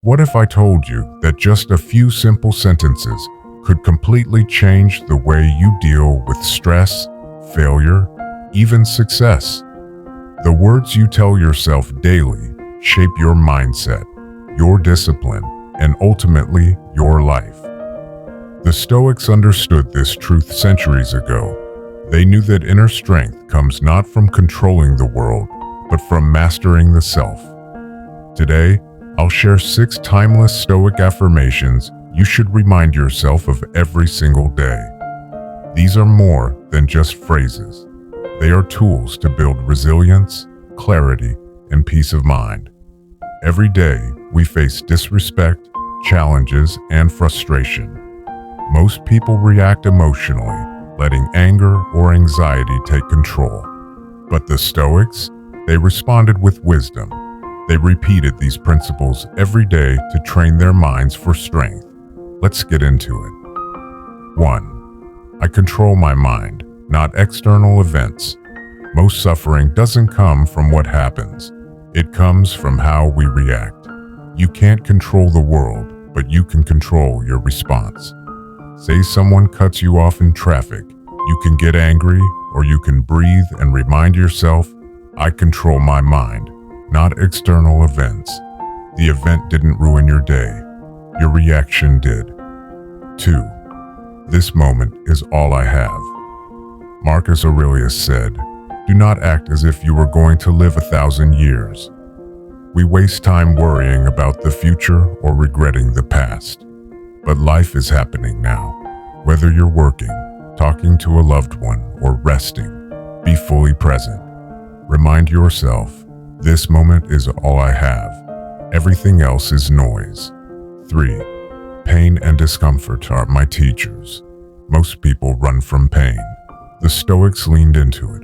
What if I told you that just a few simple sentences could completely change the way you deal with stress, failure, even success? The words you tell yourself daily shape your mindset, your discipline, and ultimately your life. The Stoics understood this truth centuries ago. They knew that inner strength comes not from controlling the world, but from mastering the self. Today, I'll share 6 timeless Stoic affirmations you should remind yourself of every single day. These are more than just phrases. They are tools to build resilience, clarity, and peace of mind. Every day, we face disrespect, challenges, and frustration. Most people react emotionally, letting anger or anxiety take control. But the Stoics, they responded with wisdom. They repeated these principles every day to train their minds for strength. Let's get into it. 1. I control my mind, not external events. Most suffering doesn't come from what happens. It comes from how we react. You can't control the world, but you can control your response. Say someone cuts you off in traffic. You can get angry, or you can breathe and remind yourself, I control my mind, not external events. The event didn't ruin your day. Your reaction did. 2. This moment is all I have. Marcus Aurelius said, do not act as if you were going to live 1,000 years. We waste time worrying about the future or regretting the past. But life is happening now. Whether you're working, talking to a loved one, or resting, be fully present. Remind yourself, this moment is all I have. Everything else is noise. 3. Pain and discomfort are my teachers. Most people run from pain. The Stoics leaned into it.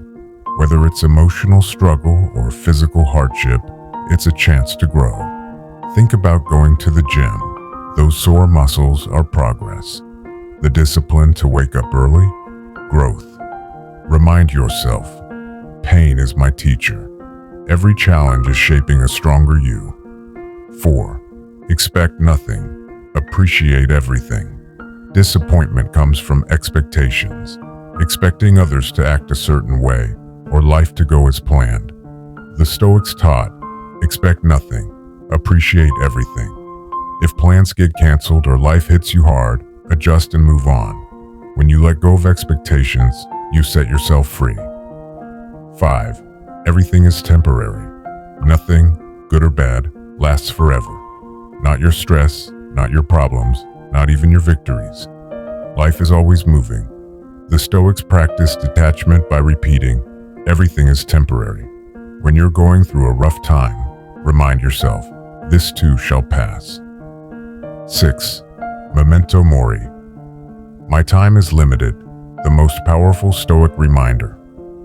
Whether it's emotional struggle or physical hardship, it's a chance to grow. Think about going to the gym. Those sore muscles are progress. The discipline to wake up early, growth. Remind yourself, pain is my teacher. Every challenge is shaping a stronger you. 4. Expect nothing. Appreciate everything. Disappointment comes from expectations. Expecting others to act a certain way, or life to go as planned. The Stoics taught, expect nothing, appreciate everything. If plans get canceled or life hits you hard, adjust and move on. When you let go of expectations, you set yourself free. 5. Everything is temporary. Nothing, good or bad, lasts forever. Not your stress, not your problems, not even your victories. Life is always moving. The Stoics practice detachment by repeating, everything is temporary. When you're going through a rough time, remind yourself, this too shall pass. 6. Memento mori. My time is limited, the most powerful Stoic reminder.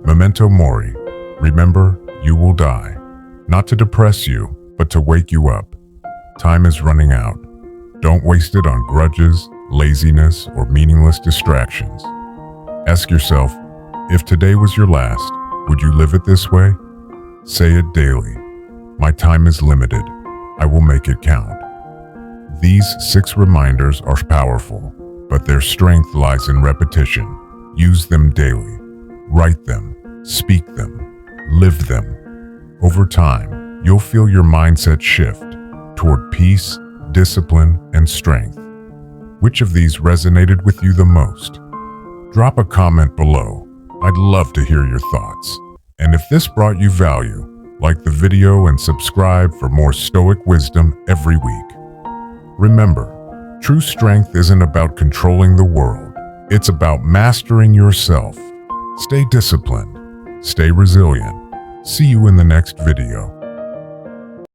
Memento mori. Remember, you will die. Not to depress you, but to wake you up. Time is running out. Don't waste it on grudges, laziness, or meaningless distractions. Ask yourself, if today was your last, would you live it this way? Say it daily. My time is limited. I will make it count. These 6 reminders are powerful, but their strength lies in repetition. Use them daily. Write them, speak them, live them. Over time, you'll feel your mindset shift toward peace, discipline, and strength. Which of these resonated with you the most? Drop a comment below. I'd love to hear your thoughts. And if this brought you value, like the video and subscribe for more Stoic wisdom every week. Remember, true strength isn't about controlling the world. It's about mastering yourself. Stay disciplined. Stay resilient. See you in the next video.